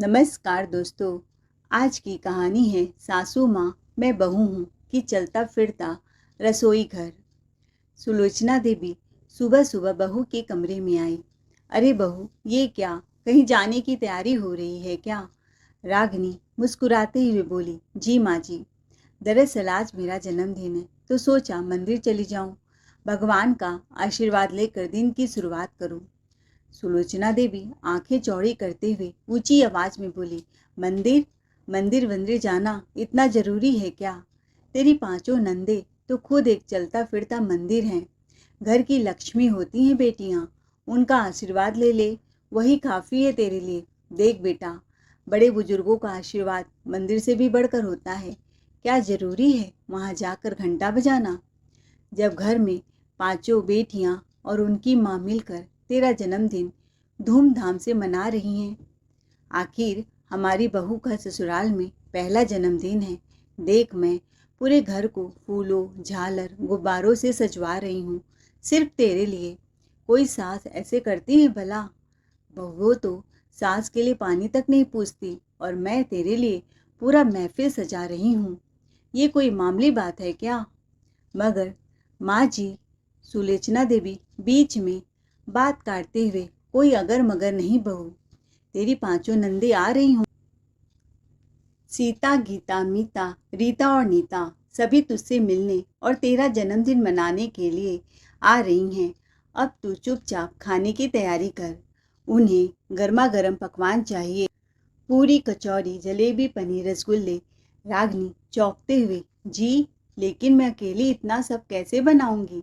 नमस्कार दोस्तों। आज की कहानी है सासू माँ मैं बहू हूँ कि चलता फिरता रसोई घर। सुलोचना देवी सुबह सुबह बहू के कमरे में आई। अरे बहू, ये क्या, कहीं जाने की तैयारी हो रही है क्या? रागिनी मुस्कुराते हुए बोली, जी माँ जी। दरअसल आज मेरा जन्मदिन है तो सोचा मंदिर चली जाऊं, भगवान का आशीर्वाद लेकर दिन की शुरुआत करूं। सुलोचना देवी आंखें चौड़ी करते हुए ऊंची आवाज में बोली, मंदिर मंदिर वंदिर जाना इतना जरूरी है क्या? तेरी पांचों नंदे तो खुद एक चलता फिरता मंदिर हैं। घर की लक्ष्मी होती हैं बेटियां, उनका आशीर्वाद ले ले, वही काफ़ी है तेरे लिए। देख बेटा, बड़े बुजुर्गों का आशीर्वाद मंदिर से भी बढ़कर होता है। क्या ज़रूरी है वहाँ जाकर घंटा बजाना? जब घर में पांचों बेटियां और उनकी माँ मिलकर तेरा जन्मदिन धूमधाम से मना रही हैं। आखिर हमारी बहू का ससुराल में पहला जन्मदिन है। देख, मैं पूरे घर को फूलों, झालर, गुब्बारों से सजवा रही हूँ, सिर्फ तेरे लिए। कोई सास ऐसे करती है भला? बहू तो सास के लिए पानी तक नहीं पूछती, और मैं तेरे लिए पूरा महफिल सजा रही हूँ। ये कोई मामूली बात है क्या? मगर माँ जी, सुलोचना देवी बीच में बात काटते हुए, कोई अगर मगर नहीं बहू, तेरी पांचों नंदे आ रही हूँ। सीता, गीता, मीता, रीता और नीता सभी तुझसे मिलने और तेरा जन्मदिन मनाने के लिए आ रही हैं। अब तू चुपचाप खाने की तैयारी कर। उन्हें गर्मा गर्म पकवान चाहिए, पूरी, कचौरी, जलेबी, पनीर, रसगुल्ले। रागनी चौंकते हुए, जी, लेकिन मैं अकेली इतना सब कैसे बनाऊंगी?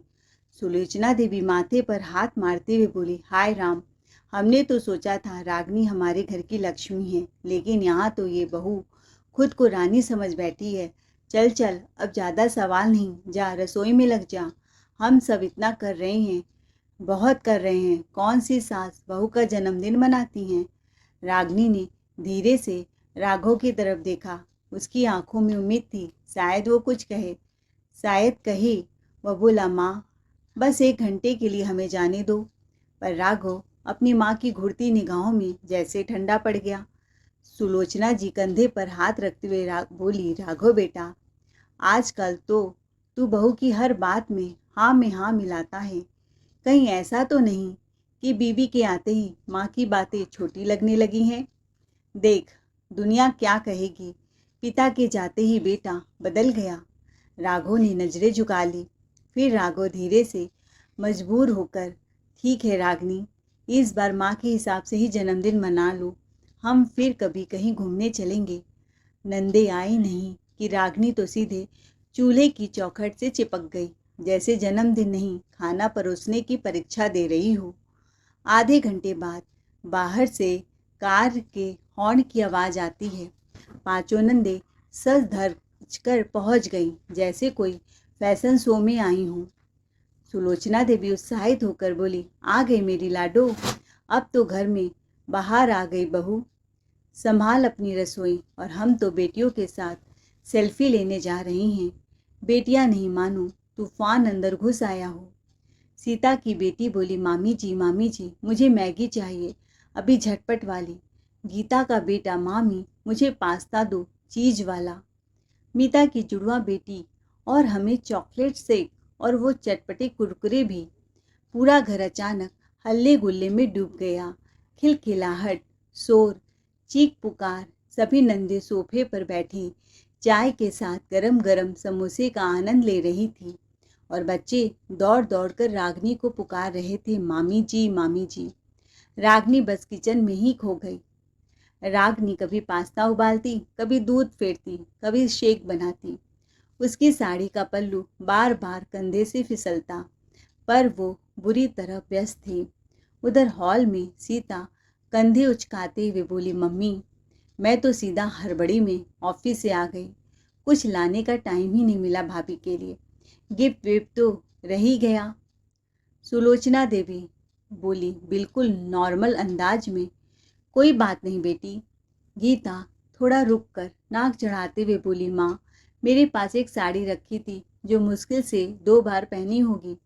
सुलोचना देवी माथे पर हाथ मारते हुए बोली, हाय राम, हमने तो सोचा था रागनी हमारे घर की लक्ष्मी है, लेकिन यहाँ तो ये बहू खुद को रानी समझ बैठी है। चल चल, अब ज़्यादा सवाल नहीं, जा रसोई में लग जा। हम सब इतना कर रहे हैं, बहुत कर रहे हैं। कौन सी सास बहू का जन्मदिन मनाती हैं? रागनी ने धीरे से राघव की तरफ देखा। उसकी आंखों में उम्मीद थी, शायद वो कुछ कहे, शायद कहे। वह बोला, माँ, बस 1 घंटे के लिए हमें जाने दो। पर राघव अपनी माँ की घुरती निगाहों में जैसे ठंडा पड़ गया। सुलोचना जी कंधे पर हाथ रखते हुए बोली, राघव बेटा, आजकल तो तू बहू की हर बात में हाँ मिलाता है। कहीं ऐसा तो नहीं कि बीबी के आते ही माँ की बातें छोटी लगने लगी हैं? देख, दुनिया क्या कहेगी, पिता के जाते ही बेटा बदल गया। राघव ने नजरें झुका ली। फिर राघव धीरे से मजबूर होकर, ठीक है रागनी, इस बार माँ के हिसाब से ही जन्मदिन मना लो। हम फिर कभी कहीं घूमने चलेंगे। नंदे आई नहीं कि रागनी तो सीधे चूल्हे की चौखट से चिपक गई, जैसे जन्मदिन नहीं, खाना परोसने की परीक्षा दे रही हो। आधे घंटे बाद बाहर से कार के हॉर्न की आवाज़ आती है। पांचों नंदे सज धज कर पहुंच गईं, जैसे कोई फैशन शो में आई हूँ। सुलोचना देवी उत्साहित होकर बोली, आ गई मेरी लाडो, अब तो घर में बाहर आ गई बहू। संभाल अपनी रसोई, और हम तो बेटियों के साथ सेल्फी लेने जा रही हैं। बेटियां नहीं मानो तूफान अंदर घुस आया हो। सीता की बेटी बोली, मामी जी, मुझे मैगी चाहिए, अभी झटपट वाली। गीता का बेटा, मामी मुझे पास्ता दो, चीज वाला। मीता की जुड़वा बेटी, और हमें चॉकलेट शेक और वो चटपटे कुरकुरे भी। पूरा घर अचानक हल्ले गुल्ले में डूब गया। खिलखिलाहट, शोर, चीख पुकार। सभी नंदे सोफे पर बैठी चाय के साथ गरम गरम समोसे का आनंद ले रही थी, और बच्चे दौड़ दौड़ कर रागनी को पुकार रहे थे, मामी जी, मामी जी। रागनी बस किचन में ही खो गई। रागनी कभी पास्ता उबालती, कभी दूध फेरती, कभी शेक बनाती। उसकी साड़ी का पल्लू बार बार कंधे से फिसलता, पर वो बुरी तरह व्यस्त थी। उधर हॉल में सीता कंधे उचकाते हुए बोली, मम्मी, मैं तो सीधा हड़बड़ी में ऑफिस से आ गई। कुछ लाने का टाइम ही नहीं मिला भाभी के लिए। गिफ्ट विफ्ट तो रह ही गया। सुलोचना देवी बोली बिल्कुल नॉर्मल अंदाज में, कोई बात नहीं बेटी। गीता थोड़ा रुक कर नाक चढ़ाते हुए बोली, माँ, मेरे पास एक साड़ी रखी थी जो मुश्किल से 2 बार पहनी होगी।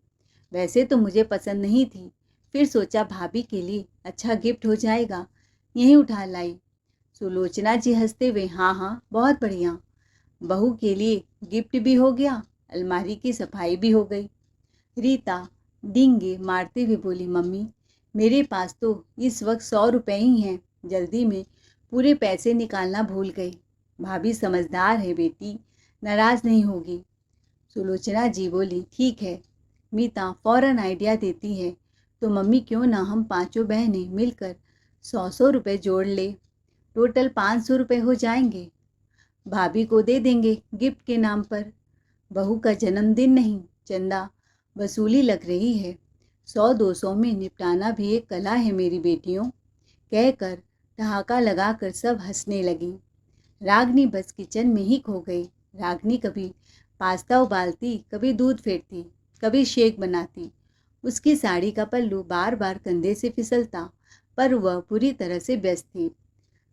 वैसे तो मुझे पसंद नहीं थी, फिर सोचा भाभी के लिए अच्छा गिफ्ट हो जाएगा, यहीं उठा लाई। सुलोचना जी हंसते हुए, हाँ हाँ बहुत बढ़िया। बहू के लिए गिफ्ट भी हो गया, अलमारी की सफाई भी हो गई। रीता डींगे मारते हुए बोली, मम्मी मेरे पास तो इस वक्त 100 रुपये ही हैं, जल्दी में पूरे पैसे निकालना भूल गई। भाभी समझदार है बेटी, नाराज नहीं होगी। सुलोचना जी बोली, ठीक है। मीता फौरन आइडिया देती है, तो मम्मी क्यों ना हम पांचों बहनें मिलकर 100 रुपये जोड़ ले, टोटल 500 रुपये हो जाएंगे। भाभी को दे देंगे गिफ्ट के नाम पर। बहू का जन्मदिन नहीं, चंदा वसूली लग रही है। 100-200 में निपटाना भी एक कला है मेरी बेटियों, कहकर ठहाका लगाकर सब हंसने लगी। रागनी बस किचन में ही खो गई। रागनी कभी पास्ता उबालती, कभी दूध फेंटती, कभी शेक बनाती। उसकी साड़ी का पल्लू बार बार कंधे से फिसलता, पर वह पूरी तरह से व्यस्त थी।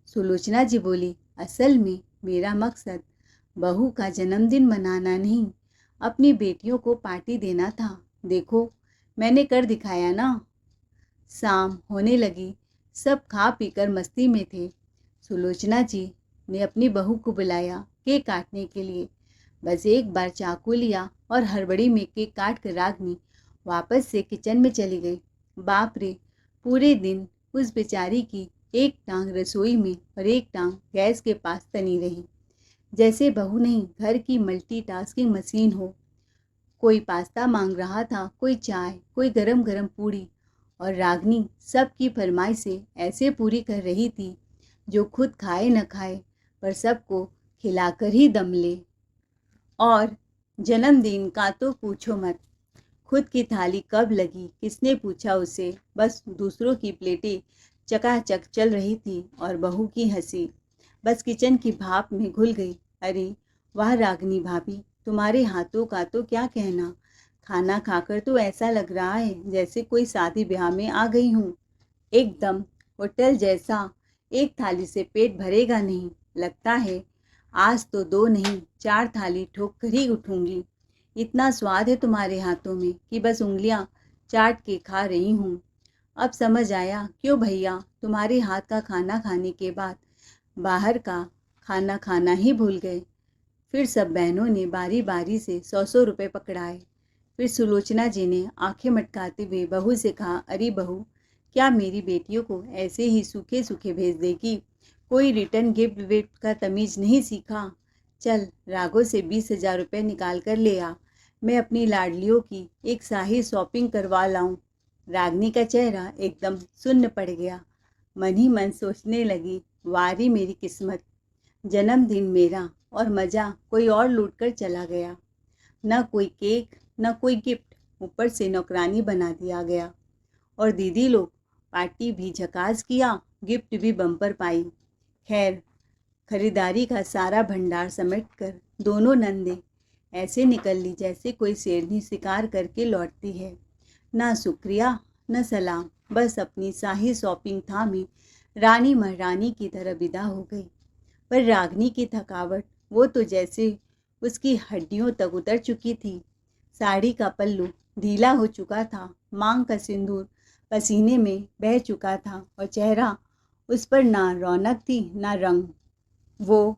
सुलोचना जी बोली, असल में मेरा मकसद बहू का जन्मदिन मनाना नहीं, अपनी बेटियों को पार्टी देना था। देखो मैंने कर दिखाया ना। शाम होने लगी, सब खा पीकर मस्ती में थे। सुलोचना जी ने अपनी बहू को बुलाया केक काटने के लिए। बस एक बार चाकू लिया और हड़बड़ी में केक काट कर रागनी वापस से किचन में चली गई। बाप रे, पूरे दिन उस बेचारी की एक टांग रसोई में और एक टांग गैस के पास तनी रही, जैसे बहू नहीं घर की मल्टीटास्किंग मशीन हो। कोई पास्ता मांग रहा था, कोई चाय, कोई गरम गरम पूड़ी, और रागनी सबकी फरमाइशें ऐसे पूरी कर रही थी जो खुद खाए न खाए पर सबको खिलाकर ही दम ले। और जन्मदिन का तो पूछो मत, खुद की थाली कब लगी किसने पूछा उसे, बस दूसरों की प्लेटें चकाचक चल रही थी और बहू की हंसी बस किचन की भाप में घुल गई। अरे वाह रागनी भाभी, तुम्हारे हाथों का तो क्या कहना, खाना खाकर तो ऐसा लग रहा है जैसे कोई शादी ब्याह में आ गई हूँ। एकदम होटल जैसा। एक थाली से पेट भरेगा नहीं, लगता है आज तो 2 नहीं 4 थाली ठोक कर ही उठूंगी। इतना स्वाद है तुम्हारे हाथों में कि बस उंगलियां चाट के खा रही हूँ। अब समझ आया क्यों भैया तुम्हारे हाथ का खाना खाने के बाद बाहर का खाना खाना ही भूल गए। फिर सब बहनों ने बारी बारी से 100-100 रुपये पकड़ाए। फिर सुलोचना जी ने आंखें मटकाते हुए बहू से कहा, अरे बहू, क्या मेरी बेटियों को ऐसे ही सूखे सूखे भेज देगी? कोई रिटर्न गिफ्ट विफ्ट का तमीज़ नहीं सीखा? चल राघव से 20,000 रुपये निकाल कर ले आ, मैं अपनी लाडलियों की एक शाही शॉपिंग करवा लाऊं। रागनी का चेहरा एकदम सुन्न पड़ गया। मन ही मन सोचने लगी, वारी मेरी किस्मत, जन्मदिन मेरा और मज़ा कोई और लूट कर चला गया। न कोई केक न कोई गिफ्ट, ऊपर से नौकरानी बना दिया गया। और दीदी लोग पार्टी भी झकास किया, गिफ्ट भी बम्पर पाई। खैर खरीदारी का सारा भंडार समेट कर दोनों नंदे ऐसे निकल ली जैसे कोई शेरनी शिकार करके लौटती है। ना शुक्रिया न सलाम, बस अपनी शाही शॉपिंग थामी रानी महारानी की तरह विदा हो गई। पर रागनी की थकावट, वो तो जैसे उसकी हड्डियों तक उतर चुकी थी। साड़ी का पल्लू ढीला हो चुका था, मांग का सिंदूर पसीने में बह चुका था और चेहरा उस पर ना रौनक थी ना रंग। वो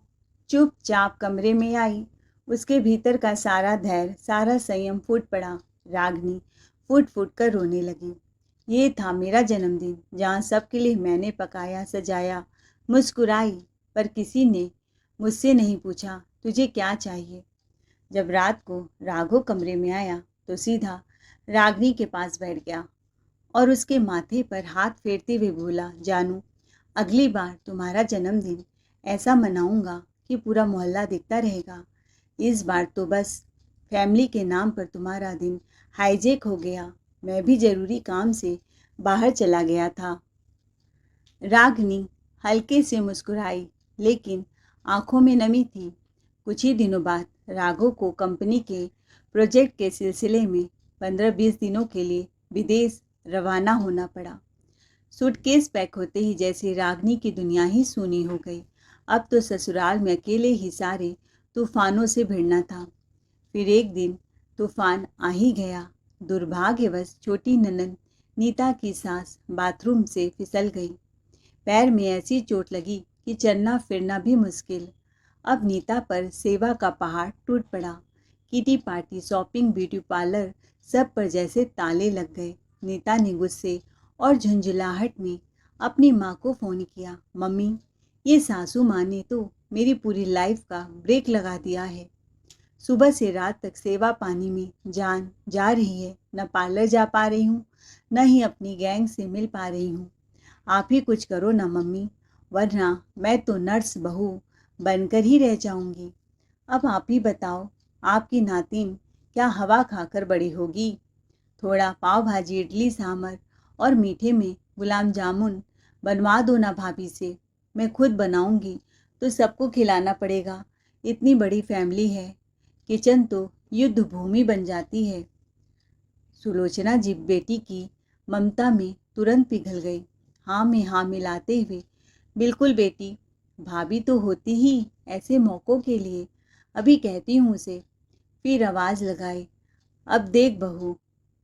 चुपचाप कमरे में आई। उसके भीतर का सारा धैर्य सारा संयम फूट पड़ा। रागनी फूट फूट कर रोने लगी। ये था मेरा जन्मदिन, जहाँ सबके लिए मैंने पकाया सजाया मुस्कुराई, पर किसी ने मुझसे नहीं पूछा तुझे क्या चाहिए। जब रात को राघव कमरे में आया तो सीधा रागनी के पास बैठ गया और उसके माथे पर हाथ फेरते हुए बोला, जानू अगली बार तुम्हारा जन्मदिन ऐसा मनाऊंगा कि पूरा मोहल्ला देखता रहेगा। इस बार तो बस फैमिली के नाम पर तुम्हारा दिन हाईजेक हो गया। मैं भी ज़रूरी काम से बाहर चला गया था। रागनी हल्के से मुस्कुराई, लेकिन आंखों में नमी थी। कुछ ही दिनों बाद राघव को कंपनी के प्रोजेक्ट के सिलसिले में 15-20 दिनों के लिए विदेश रवाना होना पड़ा। सूटकेस पैक होते ही जैसे रागनी की दुनिया ही सूनी हो गई। अब तो ससुराल में अकेले ही सारे तूफानों से भिड़ना था। फिर एक दिन तूफान आ ही गया। दुर्भाग्यवश छोटी ननद नीता की सांस बाथरूम से फिसल गई। पैर में ऐसी चोट लगी कि चलना फिरना भी मुश्किल। अब नीता पर सेवा का पहाड़ टूट पड़ा। Kitty party, shopping, beauty parlour, सब पर जैसे ताले लग गए। नीता ने गुस्से और झुंझलाहट में अपनी माँ को फ़ोन किया। मम्मी, ये सासू माँ ने तो मेरी पूरी लाइफ का ब्रेक लगा दिया है। सुबह से रात तक सेवा पानी में जान जा रही है। न पार्लर जा पा रही हूँ, न ही अपनी गैंग से मिल पा रही हूँ। आप ही कुछ करो ना मम्मी, वरना मैं तो नर्स बहू बनकर ही रह जाऊंगी। अब आप ही बताओ, आपकी नातिन क्या हवा खाकर बड़ी होगी? थोड़ा पाव भाजी, इडली सांभर और मीठे में गुलाब जामुन बनवा दो ना भाभी से। मैं खुद बनाऊंगी तो सबको खिलाना पड़ेगा। इतनी बड़ी फैमिली है, किचन तो युद्ध भूमि बन जाती है। सुलोचना जी बेटी की ममता में तुरंत पिघल गई। हाँ में हाँ मिलाते हुए, बिल्कुल बेटी, भाभी तो होती ही ऐसे मौक़ों के लिए। अभी कहती हूँ उसे। फिर आवाज़ लगाई, अब देख बहू,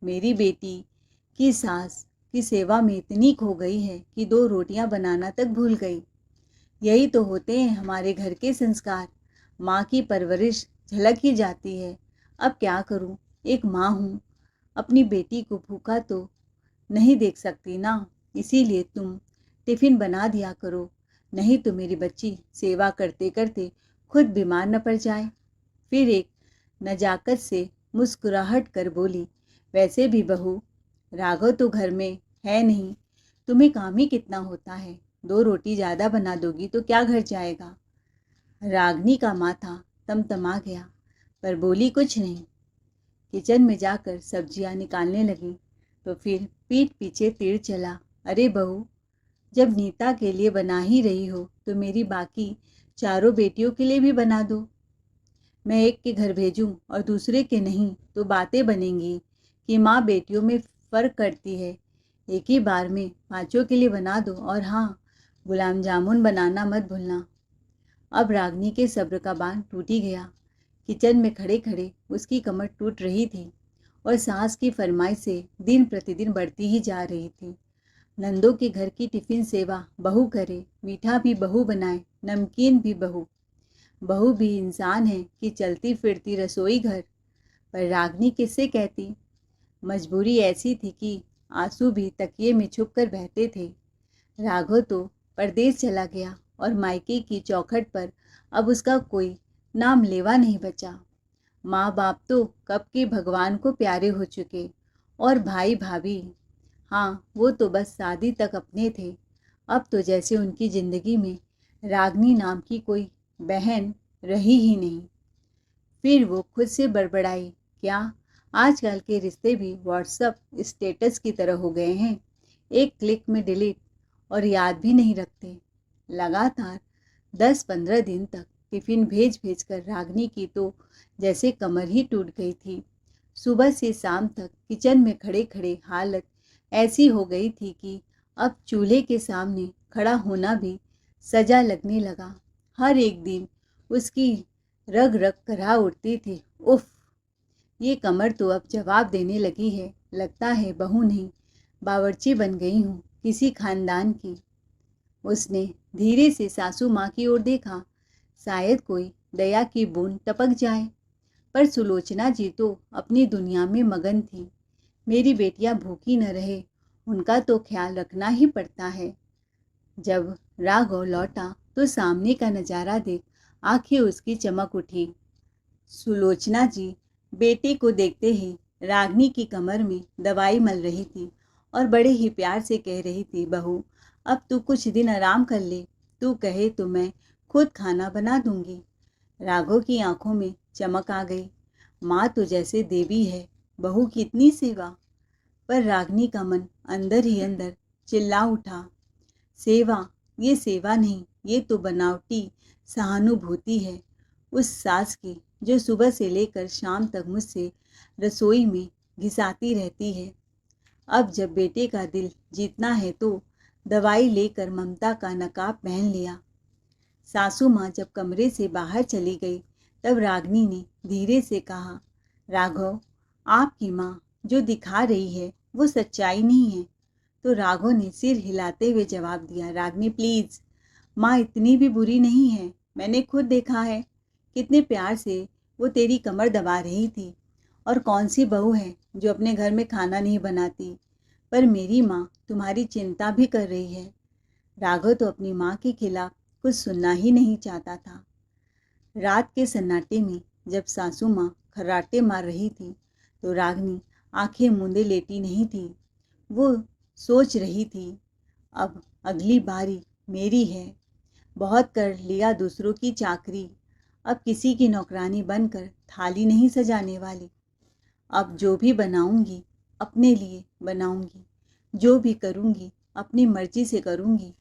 मेरी बेटी की सास की सेवा में इतनी खो गई है कि 2 रोटियां बनाना तक भूल गई। यही तो होते हैं हमारे घर के संस्कार। माँ की परवरिश झलक ही जाती है। अब क्या करूँ, एक माँ हूँ, अपनी बेटी को भूखा तो नहीं देख सकती ना। इसीलिए तुम टिफ़िन बना दिया करो, नहीं तो मेरी बच्ची सेवा करते करते खुद बीमार न पड़ जाए। फिर एक नजाकत से मुस्कुराहट कर बोली, वैसे भी बहू, राघव तो घर में है नहीं, तुम्हें काम ही कितना होता है। 2 रोटी ज़्यादा बना दोगी तो क्या घर जाएगा? रागनी का माथा तमतमा गया, पर बोली कुछ नहीं। किचन में जाकर सब्जियां निकालने लगी तो फिर पीठ पीछे तीर चला। अरे बहू, जब नीता के लिए बना ही रही हो तो मेरी बाकी चारों बेटियों के लिए भी बना दो। मैं एक के घर भेजूं और दूसरे के नहीं तो बातें बनेंगी कि माँ बेटियों में फ़र्क करती है। एक ही बार में 5 के लिए बना दो। और हाँ, गुलाब जामुन बनाना मत भूलना। अब रागनी के सब्र का बांध टूट ही गया। किचन में खड़े खड़े उसकी कमर टूट रही थी और सास की फरमाइश से दिन प्रतिदिन बढ़ती ही जा रही थी। नंदों के घर की टिफ़िन सेवा बहू करे, मीठा भी बहू बनाए, नमकीन भी बहू। बहू भी इंसान है कि चलती फिरती रसोई घर। पर रागनी किससे कहती? मजबूरी ऐसी थी कि आंसू भी तकिए में छुप कर बहते थे। राघव तो परदेश चला गया और मायके की चौखट पर अब उसका कोई नाम लेवा नहीं बचा। माँ बाप तो कब के भगवान को प्यारे हो चुके, और भाई भाभी, हाँ वो तो बस शादी तक अपने थे। अब तो जैसे उनकी ज़िंदगी में रागनी नाम की कोई बहन रही ही नहीं। फिर वो खुद से बड़बड़ाई, क्या आजकल के रिश्ते भी व्हाट्सअप स्टेटस की तरह हो गए हैं? एक क्लिक में डिलीट, और याद भी नहीं रखते। लगातार 10-15 दिन तक टिफ़िन भेज भेज कर रागनी की तो जैसे कमर ही टूट गई थी। सुबह से शाम तक किचन में खड़े खड़े हालत ऐसी हो गई थी कि अब चूल्हे के सामने खड़ा होना भी सजा लगने लगा। हर एक दिन उसकी रग रग कराह उठती थी। उफ, ये कमर तो अब जवाब देने लगी है। लगता है बहू नहीं, बावर्ची बन गई हूँ किसी खानदान की। उसने धीरे से सासू माँ की ओर देखा, शायद कोई दया की बूंद टपक जाए। पर सुलोचना जी तो अपनी दुनिया में मगन थी। मेरी बेटियां भूखी न रहे, उनका तो ख्याल रखना ही पड़ता है। जब राघव लौटा तो सामने का नज़ारा देख आंखें उसकी चमक उठी। सुलोचना जी बेटे को देखते ही रागनी की कमर में दवाई मल रही थी और बड़े ही प्यार से कह रही थी, बहू अब तू कुछ दिन आराम कर ले, तू कहे तो मैं खुद खाना बना दूंगी। राघव की आंखों में चमक आ गई। माँ तो जैसे देवी है, बहू की इतनी सेवा। पर रागनी का मन अंदर ही अंदर चिल्ला उठा, सेवा, ये सेवा नहीं, ये तो बनावटी सहानुभूति है उस सास की जो सुबह से लेकर शाम तक मुझसे रसोई में घिसाती रहती है। अब जब बेटे का दिल जीतना है तो दवाई लेकर ममता का नकाब पहन लिया। सासू माँ जब कमरे से बाहर चली गई तब रागनी ने धीरे से कहा, राघव, आपकी माँ जो दिखा रही है वो सच्चाई नहीं है। तो राघव ने सिर हिलाते हुए जवाब दिया, रागनी प्लीज़, माँ इतनी भी बुरी नहीं है, मैंने खुद देखा है कितने प्यार से वो तेरी कमर दबा रही थी। और कौन सी बहू है जो अपने घर में खाना नहीं बनाती। पर मेरी माँ तुम्हारी चिंता भी कर रही है। राघव तो अपनी माँ के खिलाफ कुछ सुनना ही नहीं चाहता था। रात के सन्नाटे में जब सासू माँ खर्राटे मार रही थी तो रागनी आंखें मूंदे लेटी नहीं थी। वो सोच रही थी, अब अगली बारी मेरी है। बहुत कर लिया दूसरों की चाकरी, अब किसी की नौकरानी बनकर थाली नहीं सजाने वाली। अब जो भी बनाऊंगी अपने लिए बनाऊंगी, जो भी करूंगी अपनी मर्जी से करूंगी।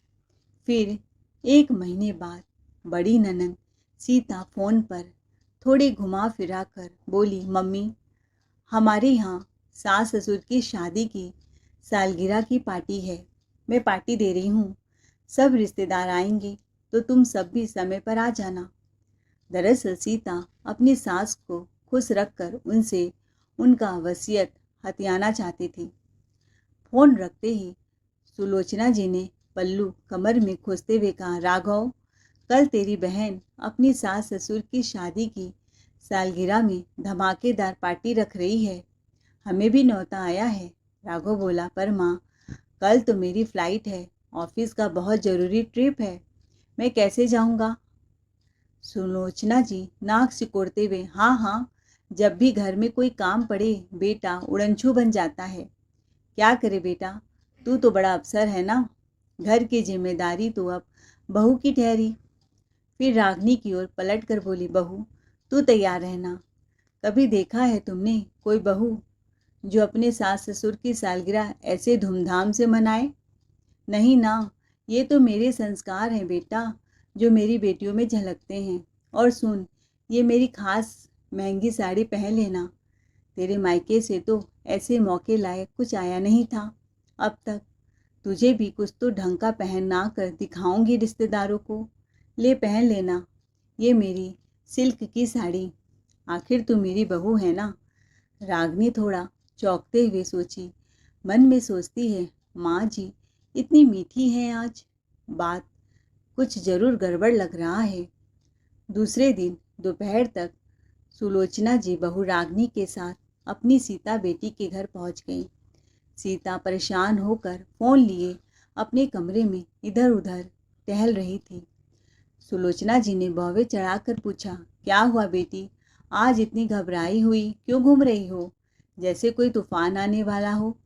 फिर 1 महीने बाद बड़ी ननंद सीता फ़ोन पर थोड़े घुमा फिरा कर बोली, मम्मी हमारे यहाँ सास ससुर की शादी की सालगिरह की पार्टी है, मैं पार्टी दे रही हूँ। सब रिश्तेदार आएंगे तो तुम सब भी समय पर आ जाना। दरअसल सीता अपनी सास को खुश रखकर उनसे उनका वसीयत हथियाना चाहती थी। फ़ोन रखते ही सुलोचना जी ने पल्लू कमर में खोसते हुए कहा, राघव कल तेरी बहन अपनी सास ससुर की शादी की सालगिरह में धमाकेदार पार्टी रख रही है, हमें भी न्योता आया है। राघव बोला, पर माँ कल तो मेरी फ़्लाइट है, ऑफिस का बहुत ज़रूरी ट्रिप है, मैं कैसे जाऊँगा। सुलोचना जी नाक सिकोड़ते हुए, हाँ हाँ, जब भी घर में कोई काम पड़े बेटा उड़नछू बन जाता है। क्या करे बेटा, तू तो बड़ा अफसर है ना, घर की जिम्मेदारी तो अब बहू की ठहरी। फिर रागनी की ओर पलट कर बोली, बहू तू तैयार रहना। कभी देखा है तुमने कोई बहू जो अपने सास ससुर की सालगिरह ऐसे धूमधाम से मनाए? नहीं ना, ये तो मेरे संस्कार हैं बेटा, जो मेरी बेटियों में झलकते हैं। और सुन, ये मेरी खास महंगी साड़ी पहन लेना, तेरे मायके से तो ऐसे मौके लायक कुछ आया नहीं था अब तक। तुझे भी कुछ तो ढंग का पहना कर दिखाऊंगी रिश्तेदारों को। ले पहन लेना ये मेरी सिल्क की साड़ी, आखिर तू मेरी बहू है ना। रागनी थोड़ा चौंकते हुए सोची, मन में सोचती है, माँ जी इतनी मीठी हैं आज, बात कुछ जरूर गड़बड़ लग रहा है। दूसरे दिन दोपहर तक सुलोचना जी बहू रागनी के साथ अपनी सीता बेटी के घर पहुंच गई। सीता परेशान होकर फ़ोन लिए अपने कमरे में इधर उधर टहल रही थी। सुलोचना जी ने बौवे चढ़ाकर पूछा, क्या हुआ बेटी, आज इतनी घबराई हुई क्यों घूम रही हो, जैसे कोई तूफान आने वाला हो।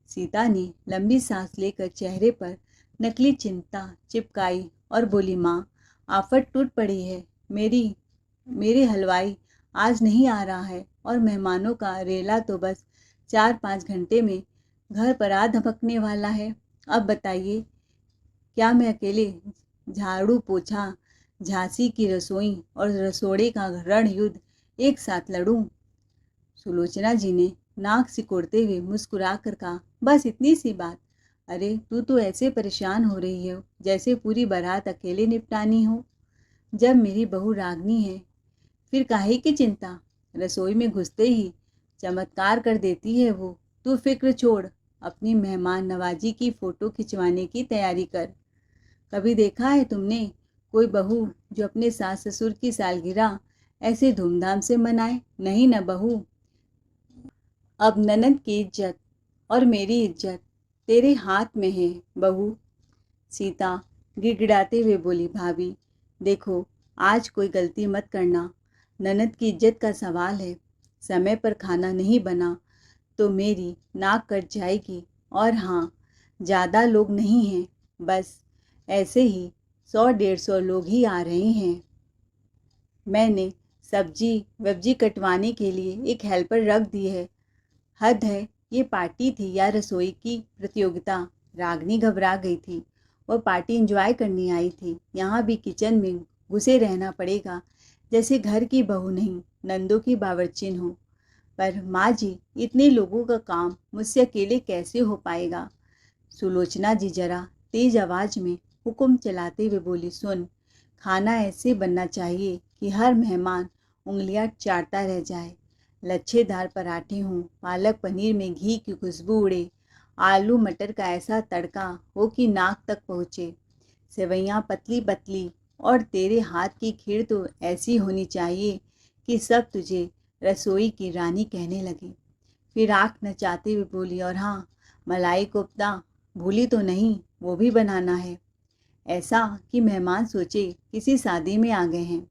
सीता ने लंबी सांस लेकर चेहरे पर नकली चिंता चिपकाई और बोली, माँ आफत टूट पड़ी है, मेरे हलवाई आज नहीं आ रहा है और मेहमानों का रेला तो बस 4-5 घंटे में घर पर आ धमकने वाला है। अब बताइए, क्या मैं अकेले झाड़ू पोछा, झांसी की रसोई और रसोड़े का रण युद्ध एक साथ लड़ूं? सुलोचना जी ने नाक सिकोड़ते हुए मुस्कुरा कर कहा, बस इतनी सी बात। अरे तू तो ऐसे परेशान हो रही हो जैसे पूरी बारात अकेले निपटानी हो। जब मेरी बहू रागनी है फिर काहे की चिंता, रसोई में घुसते ही चमत्कार कर देती है वो। तू फिक्र छोड़, अपनी मेहमान नवाजी की फ़ोटो खिंचवाने की तैयारी कर। कभी देखा है तुमने कोई बहू जो अपने सास ससुर की सालगिरह ऐसे धूमधाम से मनाए? नहीं न बहू। अब ननद की इज्जत और मेरी इज्जत तेरे हाथ में है बहू। सीता गिड़गिड़ाते हुए बोली, भाभी देखो आज कोई गलती मत करना, ननद की इज्जत का सवाल है। समय पर खाना नहीं बना तो मेरी नाक कट जाएगी। और हाँ, ज़्यादा लोग नहीं हैं, बस ऐसे ही 100-150 लोग ही आ रहे हैं। मैंने सब्जी वब्जी कटवाने के लिए एक हेल्पर रख दी है। हद है, ये पार्टी थी या रसोई की प्रतियोगिता? रागनी घबरा गई थी। वह पार्टी एंजॉय करने आई थी, यहाँ भी किचन में घुसे रहना पड़ेगा जैसे घर की बहू नहीं नंदों की बावर्चिन हो। पर माँ जी इतने लोगों का काम मुझसे अकेले कैसे हो पाएगा। सुलोचना जी जरा तेज आवाज में हुक्म चलाते हुए बोली, सुन, खाना ऐसे बनना चाहिए कि हर मेहमान उंगलियां चाटता रह जाए। लच्छेदार पराठे हों, पालक पनीर में घी की खुशबू उड़े, आलू मटर का ऐसा तड़का हो कि नाक तक पहुँचे, सेवैयाँ पतली पतली और तेरे हाथ की खीर तो ऐसी होनी चाहिए कि सब तुझे रसोई की रानी कहने लगे। फिर आँख नचाते हुए बोली, और हाँ, मलाई कोफ्ता भूली तो नहीं, वो भी बनाना है, ऐसा कि मेहमान सोचे किसी शादी में आ गए हैं।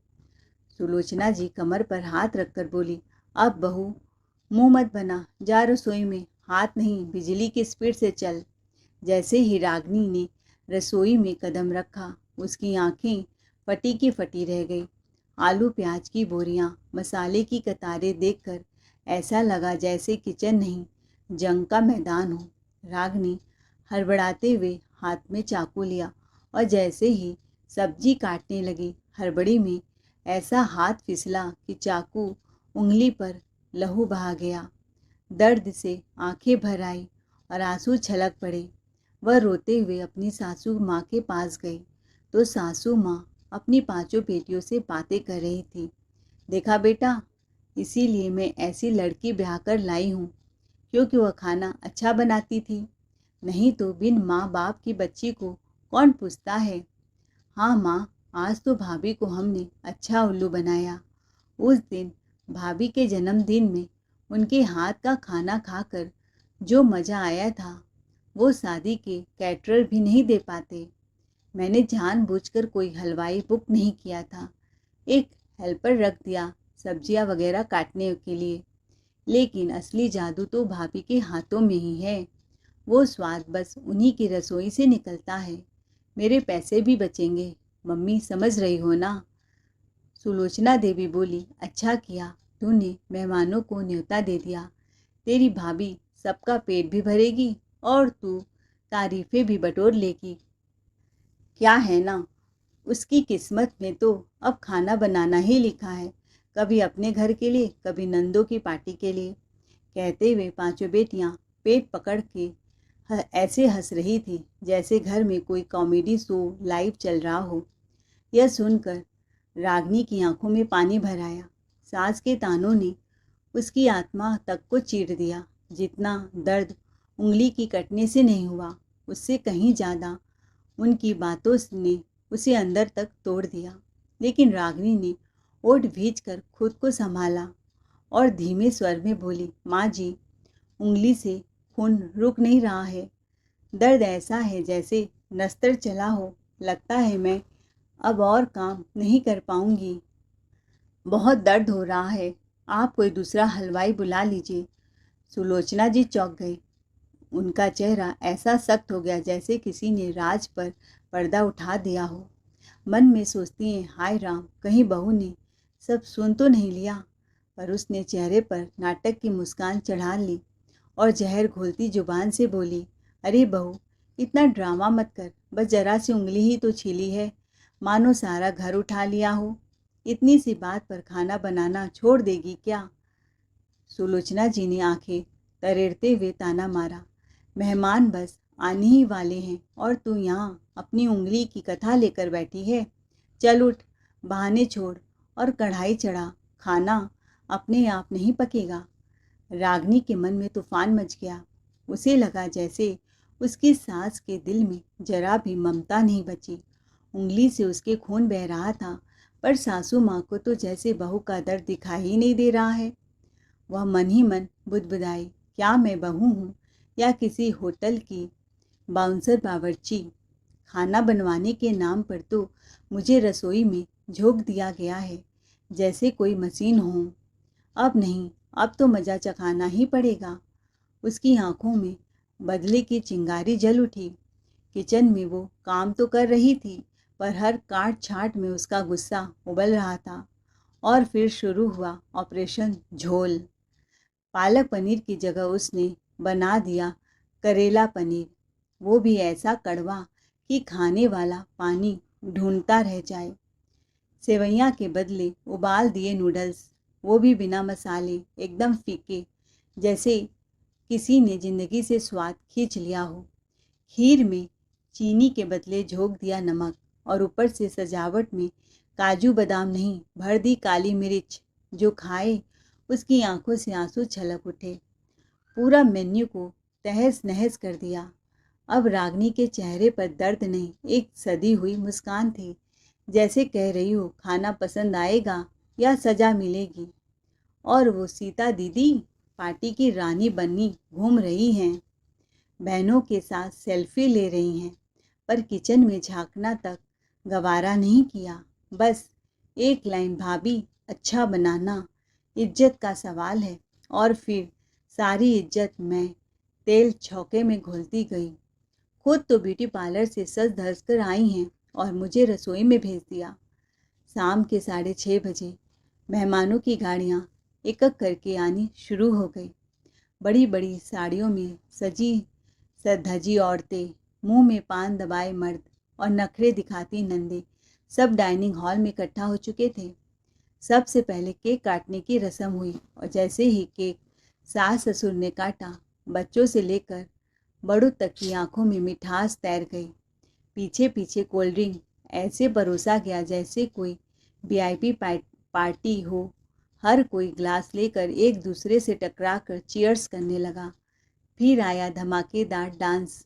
सुलोचना जी कमर पर हाथ रखकर बोली, अब बहू मुंह मत बना, जा रसोई में, हाथ नहीं बिजली की स्पीड से चल। जैसे ही रागिनी ने रसोई में कदम रखा, उसकी आंखें फटी की फटी रह गई। आलू प्याज की बोरियां, मसाले की कतारें देखकर ऐसा लगा जैसे किचन नहीं, जंग का मैदान हो। रागिनी हड़बड़ाते हुए हाथ में चाकू लिया और जैसे ही सब्जी काटने लगी, हड़बड़ी में ऐसा हाथ फिसला कि चाकू उंगली पर लहू बहा गया। दर्द से आंखें भर आई और आंसू छलक पड़े। वह रोते हुए अपनी सासू माँ के पास गई तो सासू माँ अपनी पांचों बेटियों से बातें कर रही थी। देखा बेटा, इसीलिए मैं ऐसी लड़की ब्याह कर लाई हूँ, क्योंकि वह खाना अच्छा बनाती थी, नहीं तो बिन माँ बाप की बच्ची को कौन पूछता है। हाँ माँ, आज तो भाभी को हमने अच्छा उल्लू बनाया। उस दिन भाभी के जन्मदिन में उनके हाथ का खाना खाकर जो मज़ा आया था, वो शादी के कैटरर भी नहीं दे पाते। मैंने जानबूझकर कोई हलवाई बुक नहीं किया था, एक हेल्पर रख दिया सब्जियां वगैरह काटने के लिए, लेकिन असली जादू तो भाभी के हाथों में ही है। वो स्वाद बस उन्हीं की रसोई से निकलता है। मेरे पैसे भी बचेंगे, मम्मी समझ रही हो ना। सुलोचना देवी बोली, अच्छा किया तूने मेहमानों को न्योता दे दिया। तेरी भाभी सबका पेट भी भरेगी और तू तारीफें भी बटोर लेगी। क्या है ना, उसकी किस्मत में तो अब खाना बनाना ही लिखा है, कभी अपने घर के लिए, कभी नंदों की पार्टी के लिए। कहते हुए पांचों बेटियां पेट पकड़ के ऐसे हंस रही थी जैसे घर में कोई कॉमेडी शो लाइव चल रहा हो। यह सुनकर रागिनी की आंखों में पानी भर आया। सास के तानों ने उसकी आत्मा तक को चीर दिया। जितना दर्द उंगली की कटने से नहीं हुआ, उससे कहीं ज़्यादा उनकी बातों ने उसे अंदर तक तोड़ दिया। लेकिन रागिनी ने ओठ भींच कर खुद को संभाला और धीमे स्वर में बोली, माँ जी, उंगली से खून रुक नहीं रहा है। दर्द ऐसा है जैसे नस्तर चला हो। लगता है मैं अब और काम नहीं कर पाऊंगी। बहुत दर्द हो रहा है, आप कोई दूसरा हलवाई बुला लीजिए। सुलोचना जी चौंक गई। उनका चेहरा ऐसा सख्त हो गया जैसे किसी ने राज पर पर्दा उठा दिया हो। मन में सोचती हैं, हाय राम, कहीं बहू ने सब सुन तो नहीं लिया। पर उसने चेहरे पर नाटक की मुस्कान चढ़ा ली और जहर घोलती जुबान से बोली, अरे बहू, इतना ड्रामा मत कर, बस जरा सी उंगली ही तो छीली है, मानो सारा घर उठा लिया हो। इतनी सी बात पर खाना बनाना छोड़ देगी क्या? सुलोचना जी ने आंखें तरेड़ते हुए ताना मारा, मेहमान बस आने ही वाले हैं और तू यहाँ अपनी उंगली की कथा लेकर बैठी है। चल उठ, बहाने छोड़ और कढ़ाई चढ़ा, खाना अपने आप नहीं पकेगा। रागिनी के मन में तूफान मच गया। उसे लगा जैसे उसकी सास के दिल में जरा भी ममता नहीं बची। उंगली से उसके खून बह रहा था, पर सासू माँ को तो जैसे बहू का दर्द दिखाई ही नहीं दे रहा है। वह मन ही मन बुदबुदाई, क्या मैं बहू हूँ या किसी होटल की बाउंसर बावर्ची? खाना बनवाने के नाम पर तो मुझे रसोई में झोंक दिया गया है जैसे कोई मशीन हो। अब नहीं, अब तो मज़ा चखाना ही पड़ेगा। उसकी आंखों में बदले की चिंगारी जल उठी। किचन में वो काम तो कर रही थी, पर हर काट छाट में उसका गुस्सा उबल रहा था। और फिर शुरू हुआ ऑपरेशन झोल। पालक पनीर की जगह उसने बना दिया करेला पनीर, वो भी ऐसा कड़वा कि खाने वाला पानी ढूंढता रह जाए। सेवैयाँ के बदले उबाल दिए नूडल्स, वो भी बिना मसाले, एकदम फीके, जैसे किसी ने जिंदगी से स्वाद खींच लिया हो। खीर में चीनी के बदले झोंक दिया नमक और ऊपर से सजावट में काजू बादाम नहीं, भर दी काली मिर्च। जो खाए उसकी आंखों से आंसू छलक उठे। पूरा मेन्यू को तहस नहस कर दिया। अब रागनी के चेहरे पर दर्द नहीं, एक सदी हुई मुस्कान थी, जैसे कह रही हो खाना पसंद आएगा या सजा मिलेगी। और वो सीता दीदी पार्टी की रानी बनी घूम रही हैं, बहनों के साथ सेल्फी ले रही हैं, पर किचन में झांकना तक गवारा नहीं किया। बस एक लाइन, भाभी अच्छा बनाना, इज्जत का सवाल है। और फिर सारी इज्जत मैं तेल छौके में घुलती गई। खुद तो ब्यूटी पार्लर से सज धज कर आई हैं और मुझे रसोई में भेज दिया। शाम के 6:30 बजे मेहमानों की गाड़ियाँ एक एक करके आनी शुरू हो गई। बड़ी बड़ी साड़ियों में सजी धजी औरतें, मुंह में पान दबाए मर्द और नखरे दिखाती नंदे सब डाइनिंग हॉल में इकट्ठा हो चुके थे। सबसे पहले केक काटने की रस्म हुई और जैसे ही केक सास ससुर ने काटा, बच्चों से लेकर बड़ों तक की आंखों में मिठास तैर गई। पीछे पीछे कोल्ड ड्रिंक ऐसे परोसा गया जैसे कोई वीआईपी पार्टी हो। हर कोई ग्लास लेकर एक दूसरे से टकरा कर चीयर्स करने लगा। फिर आया धमाकेदार डांस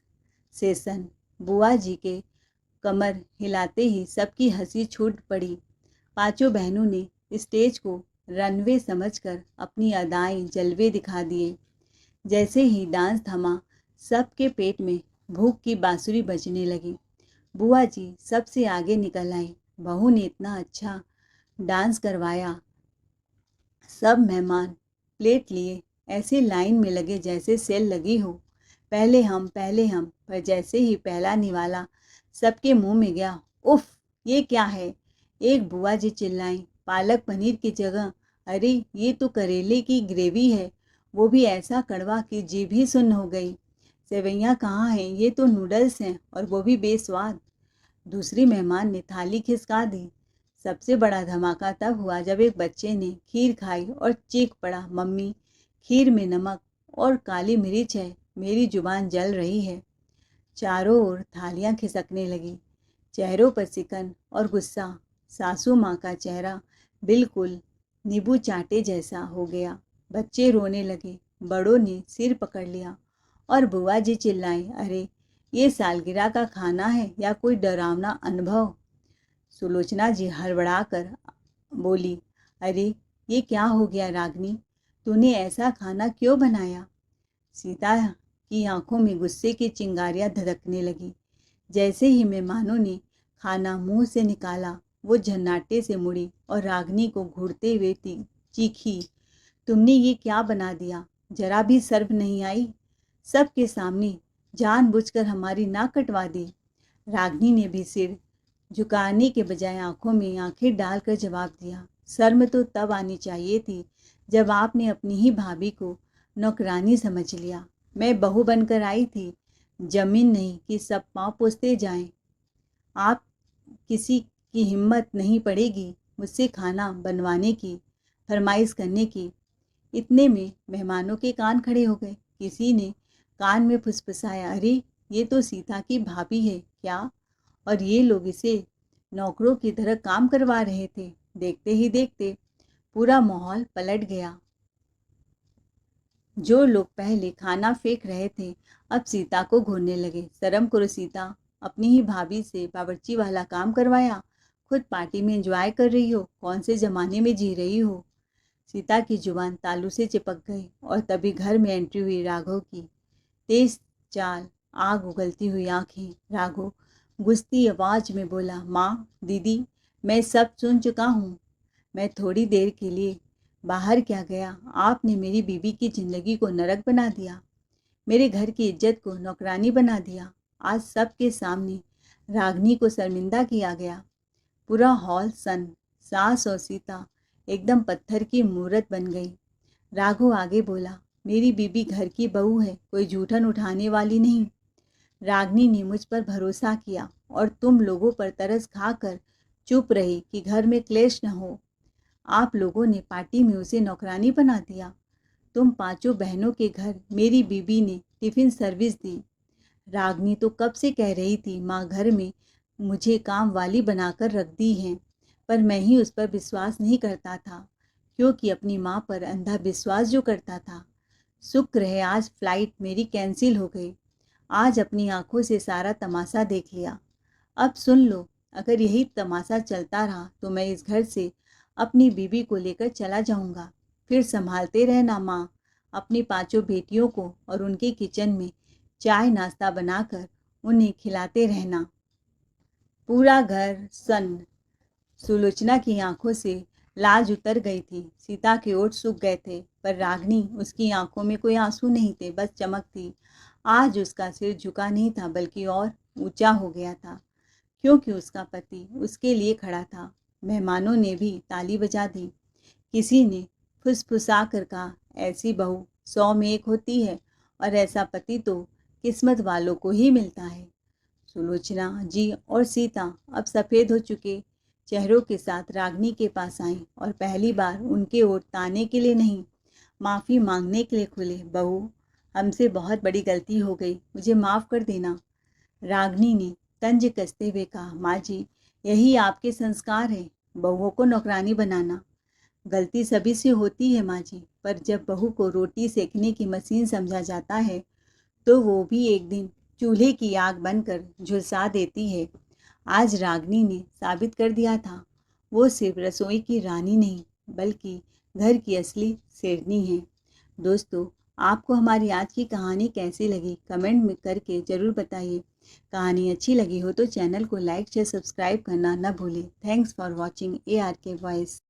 सेशन। बुआ जी के कमर हिलाते ही सबकी हंसी छूट पड़ी। पांचों बहनों ने स्टेज को रनवे समझकर अपनी अदाएं जलवे दिखा दिए। जैसे ही डांस थमा, सबके पेट में भूख की बांसुरी बजने लगी। बुआ जी सबसे आगे निकल आई। बहू ने इतना अच्छा डांस करवाया। सब मेहमान प्लेट लिए ऐसे लाइन में लगे जैसे सेल लगी हो। पहले हम, पहले हम। पर जैसे ही पहला निवाला सबके मुंह में गया, उफ, ये क्या है? एक बुआ जी चिल्लाई, पालक पनीर की जगह अरे ये तो करेले की ग्रेवी है, वो भी ऐसा कड़वा कि जीभ ही सुन्न हो गई। सेवैयाँ कहाँ हैं? ये तो नूडल्स हैं और वो भी बेस्वाद। दूसरी मेहमान ने थाली खिसका दी। सबसे बड़ा धमाका तब हुआ जब एक बच्चे ने खीर खाई और चीख पड़ा, मम्मी खीर में नमक और काली मिर्च है, मेरी जुबान जल रही है। चारों ओर थालियां खिसकने लगी। चेहरों पर सिकन और गुस्सा। सासू माँ का चेहरा बिल्कुल नींबू चाटे जैसा हो गया। बच्चे रोने लगे, बड़ों ने सिर पकड़ लिया और बुआ जी चिल्लाई, अरे ये सालगिरह का खाना है या कोई डरावना अनुभव? सुलोचना जी हड़बड़ाकर बोली, अरे ये क्या हो गया रागनी, तूने ऐसा खाना क्यों बनाया? सीता की आंखों में गुस्से की चिंगारियां धधकने लगी। जैसे ही मेहमानों ने खाना मुंह से निकाला, वो झन्नाटे से मुड़ी और रागनी को घूरते हुए चीखी, तुमने ये क्या बना दिया? जरा भी शर्म नहीं आई? सबके सामने जानबूझकर हमारी नाक कटवा दी। रागनी ने भी सिर झुकाने के बजाय आंखों में आंखें डालकर जवाब दिया, शर्म तो तब आनी चाहिए थी जब आपने अपनी ही भाभी को नौकरानी समझ लिया। मैं बहू बनकर आई थी, जमीन नहीं कि सब पाँव पोंछते जाएं। आप किसी की हिम्मत नहीं पड़ेगी मुझसे खाना बनवाने की, फरमाइश करने की। इतने में मेहमानों के कान खड़े हो गए। किसी ने कान में फुसफुसाया, अरे ये तो सीता की भाभी है क्या? और ये लोग इसे नौकरों की तरह काम करवा रहे थे। देखते ही देखते पूरा माहौल पलट गया। जो लोग पहले खाना फेंक रहे थे अब सीता को घूरने लगे। शर्म करो सीता, अपनी ही भाभी से बावर्ची वाला काम करवाया, खुद पार्टी में एंजॉय कर रही हो, कौन से जमाने में जी रही हो? सीता की जुबान तालू से चिपक गई और तभी घर में एंट्री हुई राघव की। तेज चाल, आग उगलती हुई आंखें। राघव गुस्ती आवाज में बोला, माँ, दीदी, मैं सब सुन चुका हूँ। मैं थोड़ी देर के लिए बाहर क्या गया, आपने मेरी बीवी की जिंदगी को नरक बना दिया, मेरे घर की इज्जत को नौकरानी बना दिया। आज सबके सामने रागनी को शर्मिंदा किया गया। पूरा हॉल सन। सास और सीता एकदम पत्थर की मूरत बन गई। राघव आगे बोला, मेरी बीबी घर की बहू है, कोई जूठन उठाने वाली नहीं। रागनी ने मुझ पर भरोसा किया और तुम लोगों पर तरस खाकर चुप रही कि घर में क्लेश न हो। आप लोगों ने पार्टी में उसे नौकरानी बना दिया। तुम पांचों बहनों के घर मेरी बीबी ने टिफिन सर्विस दी। रागनी तो कब से कह रही थी माँ घर में मुझे काम वाली बनाकर रख दी है, पर मैं ही उस पर विश्वास नहीं करता था, क्योंकि अपनी माँ पर अंधा विश्वास जो करता था। शुक्र है आज फ्लाइट मेरी कैंसिल हो गई। आज अपनी आंखों से सारा तमाशा देख लिया। अब सुन लो, अगर यही तमाशा चलता रहा तो मैं इस घर से अपनी बीवी को लेकर चला जाऊंगा। फिर संभालते रहना माँ, अपनी पांचों बेटियों को और उनके किचन में चाय नाश्ता बनाकर उन्हें खिलाते रहना। पूरा घर सन्न। सुलोचना की आंखों से लाज उतर गई थी। सीता के ओठ सूख गए थे, पर रागिनी, उसकी आंखों में कोई आंसू नहीं थे, बस चमक थी। आज उसका सिर झुका नहीं था, बल्कि और ऊंचा हो गया था, क्योंकि उसका पति उसके लिए खड़ा था। मेहमानों ने भी ताली बजा दी। किसी ने फुसफुसा कर कहा, ऐसी बहू 100 में एक होती है, और ऐसा पति तो किस्मत वालों को ही मिलता है। सुलोचना जी और सीता अब सफ़ेद हो चुके चेहरों के साथ रागिनी के पास आईं और पहली बार उनके ओर ताने के लिए नहीं, माफ़ी मांगने के लिए खुले। बहू, हमसे बहुत बड़ी गलती हो गई, मुझे माफ़ कर देना। रागिनी ने तंज कसते हुए कहा, माँ जी, यही आपके संस्कार है, बहुओं को नौकरानी बनाना। गलती सभी से होती है माँ जी, पर जब बहू को रोटी सेकने की मशीन समझा जाता है तो वो भी एक दिन चूल्हे की आग बनकर झुलसा देती है। आज रागिनी ने साबित कर दिया था, वो सिर्फ रसोई की रानी नहीं, बल्कि घर की असली शेरनी है। दोस्तों, आपको हमारी आज की कहानी कैसी लगी, कमेंट में करके ज़रूर बताइए। कहानी अच्छी लगी हो तो चैनल को लाइक शेयर सब्सक्राइब करना न भूलें। Thanks for watching ARK voice.